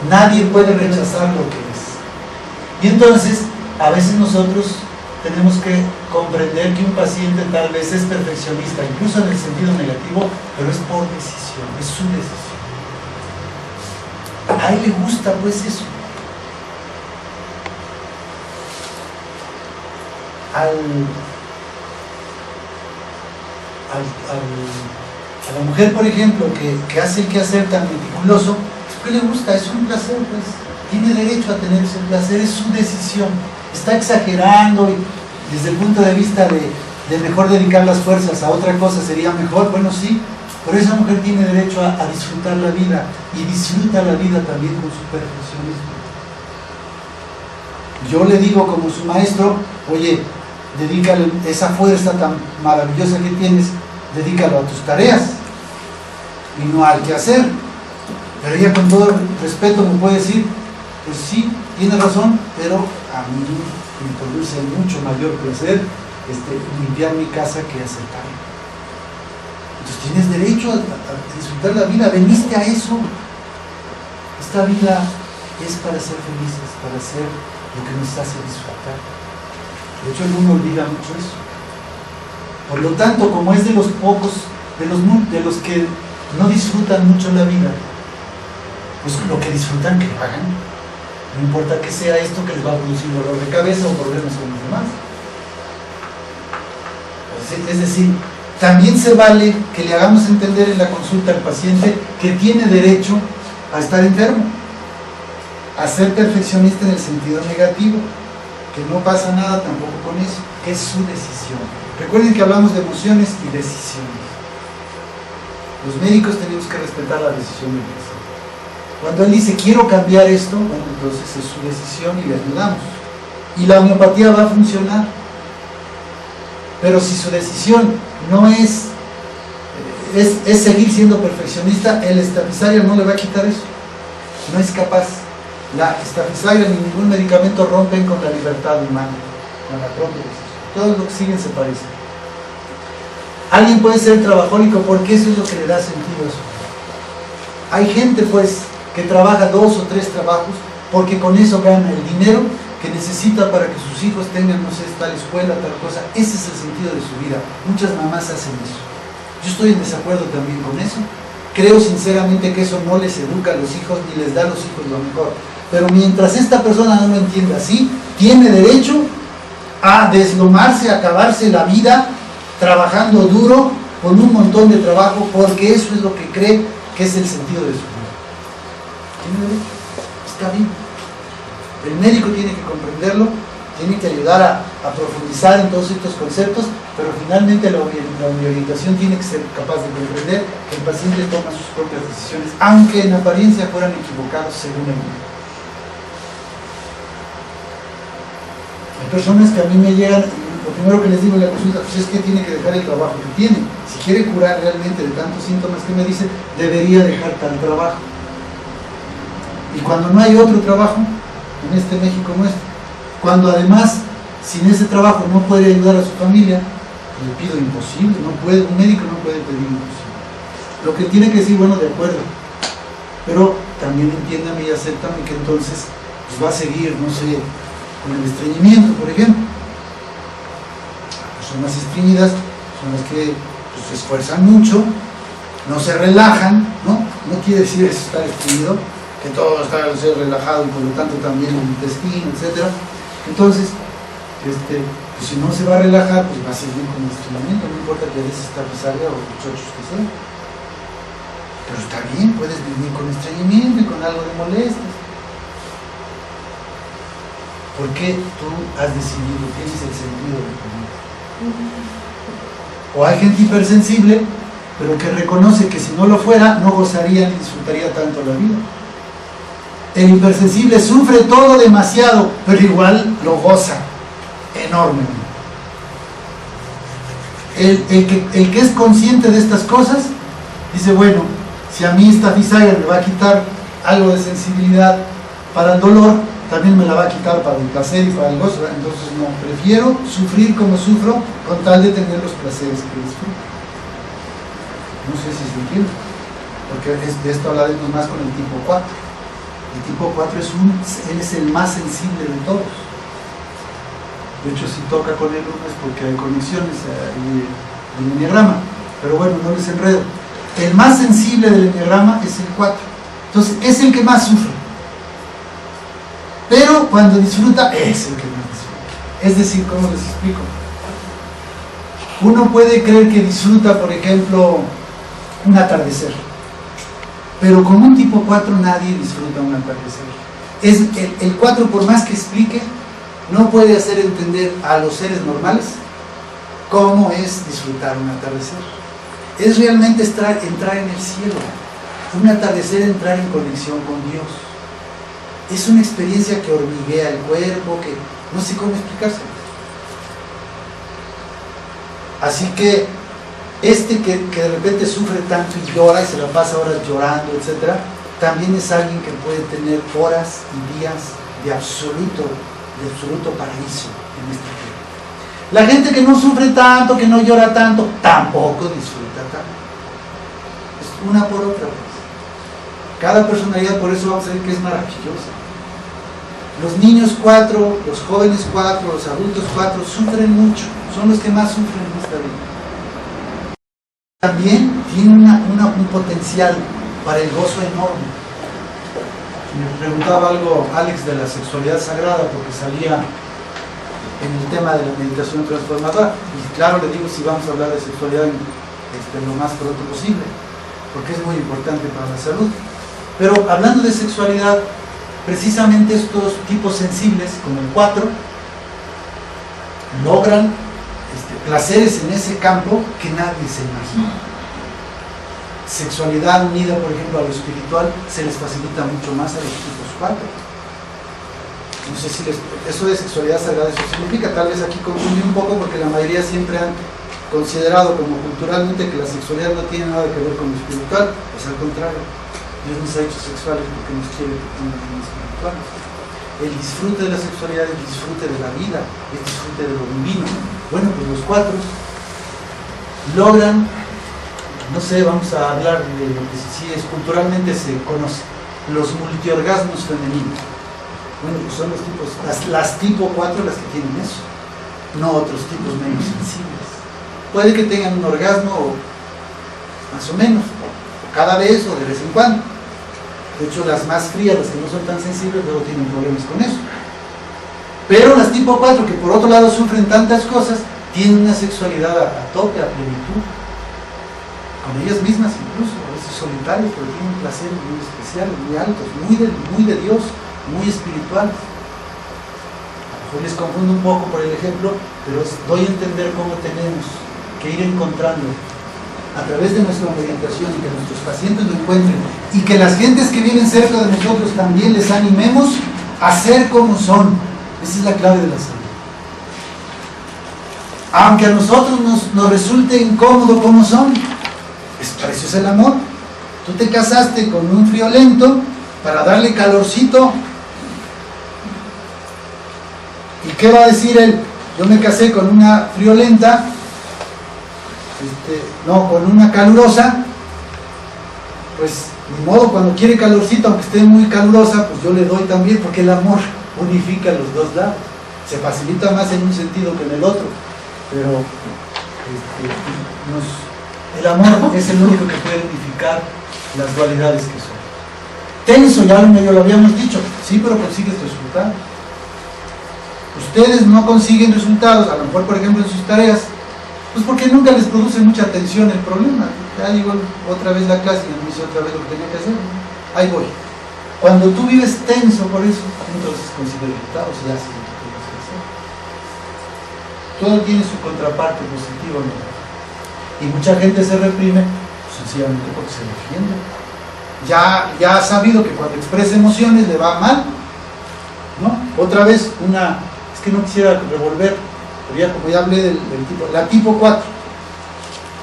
Nadie puede rechazar lo que es. Y entonces, a veces nosotros tenemos que comprender que un paciente tal vez es perfeccionista, incluso en el sentido negativo, pero es por decisión, es su decisión. A él le gusta pues eso. A la mujer, por ejemplo, que hace el quehacer tan meticuloso, es que le gusta, es un placer, pues tiene derecho a tener ese placer, es su decisión. Está exagerando, y desde el punto de vista de mejor dedicar las fuerzas a otra cosa sería mejor, bueno sí, pero esa mujer tiene derecho a disfrutar la vida, y disfruta la vida también con su perfeccionismo. Yo le digo como su maestro: oye, dedícale esa fuerza tan maravillosa que tienes, dedícalo a tus tareas y no al quehacer. Pero ella, con todo respeto, me puede decir: pues sí, tiene razón, pero a mí me produce mucho mayor placer limpiar mi casa que hacer tarea. Entonces tienes derecho a disfrutar la vida, veniste a eso. Esta vida es para ser felices, para hacer lo que nos hace disfrutar. De hecho, el uno olvida mucho eso. Por lo tanto, como es de los pocos, de los que no disfrutan mucho la vida, pues lo que disfrutan, que lo hagan. No importa que sea esto que les va a producir dolor de cabeza o problemas con los demás. Es decir, también se vale que le hagamos entender en la consulta al paciente que tiene derecho a estar enfermo, a ser perfeccionista en el sentido negativo, que no pasa nada tampoco con eso, que es su decisión. Recuerden que hablamos de emociones y decisiones. Los médicos tenemos que respetar la decisión del paciente. Cuando él dice: quiero cambiar esto, bueno, entonces es su decisión y le ayudamos. Y la homeopatía va a funcionar. Pero si su decisión no es seguir siendo perfeccionista, el Staphysaria no le va a quitar eso. No es capaz. La Staphysaria ni ningún medicamento rompen con la libertad humana, con la propia decisión. Todos los que siguen se parecen. Alguien puede ser trabajólico porque eso es lo que le da sentido a su vida. Hay gente pues que trabaja 2 o 3 trabajos porque con eso gana el dinero que necesita para que sus hijos tengan, no sé, tal escuela, tal cosa. Ese es el sentido de su vida. Muchas mamás hacen eso. Yo estoy en desacuerdo también con eso. Creo sinceramente que eso no les educa a los hijos ni les da a los hijos lo mejor. Pero mientras esta persona no lo entienda así, tiene derecho a deslomarse, a acabarse la vida trabajando duro, con un montón de trabajo, porque eso es lo que cree que es el sentido de su vida. Tiene derecho, está bien. El médico tiene que comprenderlo, tiene que ayudar a profundizar en todos estos conceptos, pero finalmente la orientación tiene que ser capaz de comprender que el paciente toma sus propias decisiones, aunque en apariencia fueran equivocados según el médico. Hay personas que a mí me llegan, lo primero que les digo en la consulta, pues es que tiene que dejar el trabajo que tiene. Si quiere curar realmente de tantos síntomas que me dice, debería dejar tal trabajo. Y cuando no hay otro trabajo, en este México nuestro, cuando además, sin ese trabajo no puede ayudar a su familia, pues le pido imposible, no puede, un médico no puede pedir imposible. Lo que tiene que decir, bueno, de acuerdo, pero también entiéndame y acéptame que entonces pues va a seguir, no sé, con el estreñimiento, por ejemplo. Las personas estreñidas son las que pues, se esfuerzan mucho, no se relajan, ¿no? No quiere decir eso estar estreñido, que todo está relajado y por lo tanto también el intestino, etc. Entonces, pues si no se va a relajar, pues va a seguir con el estreñimiento, no importa que des esta resaca o los chochos que sean. Pero está bien, puedes vivir con estreñimiento y con algo de molestias. ¿Por qué tú has decidido, tienes el sentido de comer? O hay gente hipersensible, pero que reconoce que si no lo fuera, no gozaría ni disfrutaría tanto la vida. El hipersensible sufre todo demasiado, pero igual lo goza enormemente. El que es consciente de estas cosas, dice, bueno, si a mí esta bisagra me va a quitar algo de sensibilidad para el dolor, también me la va a quitar para el placer y para el gozo. Entonces no, prefiero sufrir como sufro con tal de tener los placeres que disfruto. No sé si se entiende, porque de esto hablaremos más con el tipo 4. El tipo 4 él es el más sensible de todos. De hecho, si toca con él uno es porque hay conexiones del enneagrama. Pero bueno, no les enredo. El más sensible del enneagrama es el 4. Entonces, es el que más sufre. Pero cuando disfruta, es el que más disfruta. Es decir, ¿cómo les explico? Uno puede creer que disfruta, por ejemplo, un atardecer. Pero con un tipo 4 nadie disfruta un atardecer. El 4, por más que explique, no puede hacer entender a los seres normales cómo es disfrutar un atardecer. Es realmente entrar en el cielo. Un atardecer, entrar en conexión con Dios. Es una experiencia que hormiguea el cuerpo, que no sé cómo explicárselo. Así que que de repente sufre tanto y llora y se la pasa horas llorando, etc., también es alguien que puede tener horas y días de absoluto paraíso en esta tierra. La gente que no sufre tanto, que no llora tanto, tampoco disfruta tanto. Es una por otra. Cada personalidad, por eso vamos a ver que es maravillosa. Los niños 4, los jóvenes 4, los adultos 4 sufren mucho, son los que más sufren en esta vida. También tienen un potencial para el gozo enorme. Me preguntaba algo Alex de la sexualidad sagrada, porque salía en el tema de la meditación transformadora, y claro, le digo si vamos a hablar de sexualidad lo más pronto posible, porque es muy importante para la salud. Pero hablando de sexualidad, precisamente estos tipos sensibles, como el 4, logran placeres en ese campo que nadie se imagina. Sexualidad unida, por ejemplo, a lo espiritual, se les facilita mucho más a los tipos 4. No sé si eso de sexualidad sagrada, eso significa, tal vez aquí confunde un poco, porque la mayoría siempre han considerado como culturalmente que la sexualidad no tiene nada que ver con lo espiritual. Pues al contrario, Dios nos ha hecho sexuales porque nos quiere que tengamos espirituales. El disfrute de la sexualidad, el disfrute de la vida, el disfrute de lo divino. Bueno, pues los 4 logran, no sé, vamos a hablar de lo que sí es culturalmente se conoce, los multiorgasmos femeninos. Bueno, pues son los tipos, las tipo 4 las que tienen eso, no otros tipos menos sensibles. Puede que tengan un orgasmo más o menos, cada vez o de vez en cuando. De hecho, las más frías, las que no son tan sensibles, luego tienen problemas con eso. Pero las tipo 4, que por otro lado sufren tantas cosas, tienen una sexualidad a tope, a plenitud. Con ellas mismas incluso, a veces solitarios, pero tienen placeres muy especiales, muy altos, muy de Dios, muy espirituales. Hoy les confundo un poco por el ejemplo, pero doy a entender cómo tenemos que ir encontrando a través de nuestra orientación y que nuestros pacientes lo encuentren y que las gentes que viven cerca de nosotros también les animemos a ser como son. Esa es la clave de la salud. Aunque a nosotros nos resulte incómodo como son, para eso es el amor. Tú te casaste con un friolento para darle calorcito. ¿Y qué va a decir él? Yo me casé con una friolenta, con una calurosa, pues ni modo, cuando quiere calorcito, aunque esté muy calurosa, pues yo le doy también, porque el amor unifica los dos lados. Se facilita más en un sentido que en el otro, pero el amor es el único que puede unificar las dualidades que son. Tenso, ya medio lo habíamos dicho, sí, pero consigues resultados. Ustedes no consiguen resultados, a lo mejor por ejemplo en sus tareas, pues porque nunca les produce mucha atención el problema. Ya llegó otra vez la clase y me hice otra vez lo que tenía que hacer. Ahí voy. Cuando tú vives tenso por eso, entonces consigues resultados y haces lo que tienes que hacer. Todo tiene su contraparte positiva, ¿no? Y mucha gente se reprime sencillamente porque se defiende. Ya ha sabido que cuando expresa emociones le va mal, ¿no? Otra vez es que no quisiera revolver, pero ya como ya hablé del tipo, la tipo 4,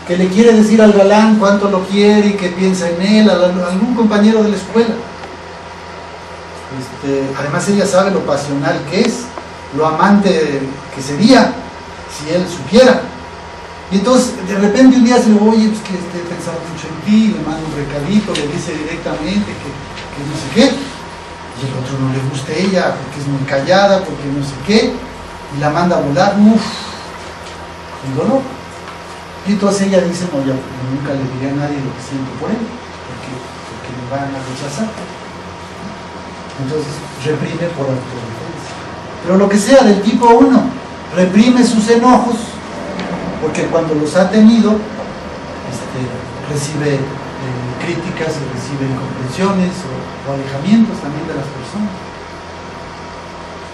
que le quiere decir al galán cuánto lo quiere y que piensa en él, a algún compañero de la escuela. Además ella sabe lo pasional que es, lo amante que sería si él supiera. Y entonces de repente un día se le oye, pues que he pensado mucho en ti, le manda un recadito, le dice directamente que no sé qué, y el otro no le gusta a ella porque es muy callada, porque no sé qué, y la manda a volar, un dolor. Y entonces ella dice, no, ya nunca le diré a nadie lo que siento por él, porque me van a rechazar. Entonces reprime por autodefensa. Pero lo que sea del tipo 1, reprime sus enojos, porque cuando los ha tenido, recibe críticas y recibe incomprensiones o alejamientos también de las personas.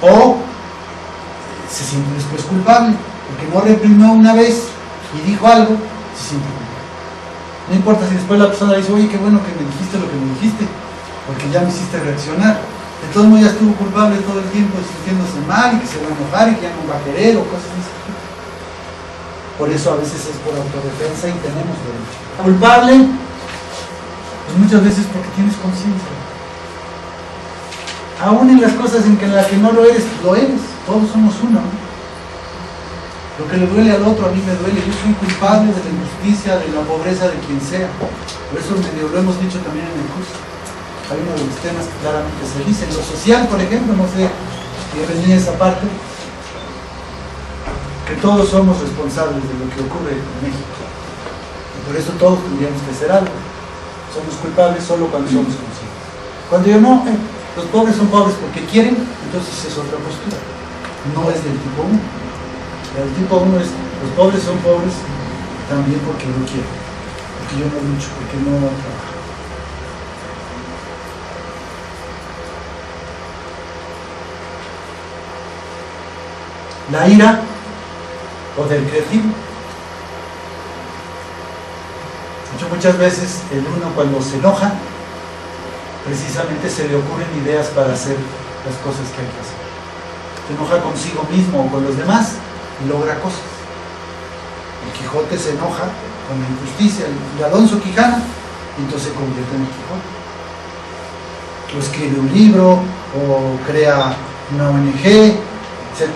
O se siente después culpable, porque no reprimió una vez y dijo algo, se siente culpable. No importa si después la persona dice, oye, qué bueno que me dijiste lo que me dijiste, porque ya me hiciste reaccionar. De todos modos ya estuvo culpable todo el tiempo sintiéndose mal y que se va a enojar y que ya no va a querer o cosas así. Por eso a veces es por autodefensa y tenemos derecho. Culpable, pues muchas veces porque tienes conciencia. Aún en las cosas en las que no lo eres, lo eres. Todos somos uno, ¿no? Lo que le duele al otro, a mí me duele. Yo soy culpable de la injusticia, de la pobreza de quien sea. Por eso medio lo hemos dicho también en el curso. Hay uno de los temas que claramente se dice. En lo social, por ejemplo, no sé si venía esa parte, que todos somos responsables de lo que ocurre en México. Y por eso todos tendríamos que hacer algo. Somos culpables solo cuando somos conscientes. Cuando yo no, los pobres son pobres porque quieren, entonces es otra postura. No es del tipo 1. El tipo 1 es, los pobres son pobres también porque no quieren, porque yo no lucho, porque no trabajo. La ira, poder creativo. De hecho, muchas veces el uno cuando se enoja, precisamente se le ocurren ideas para hacer las cosas que hay que hacer. Se enoja consigo mismo o con los demás y logra cosas. El Quijote se enoja con la injusticia, el Alonso Quijana, y entonces se convierte en el Quijote. O escribe un libro, o crea una ONG, etc.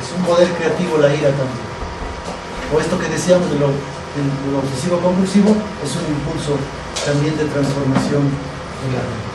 Es un poder creativo la ira también. O esto que decíamos de lo obsesivo compulsivo, es un impulso también de transformación de la vida.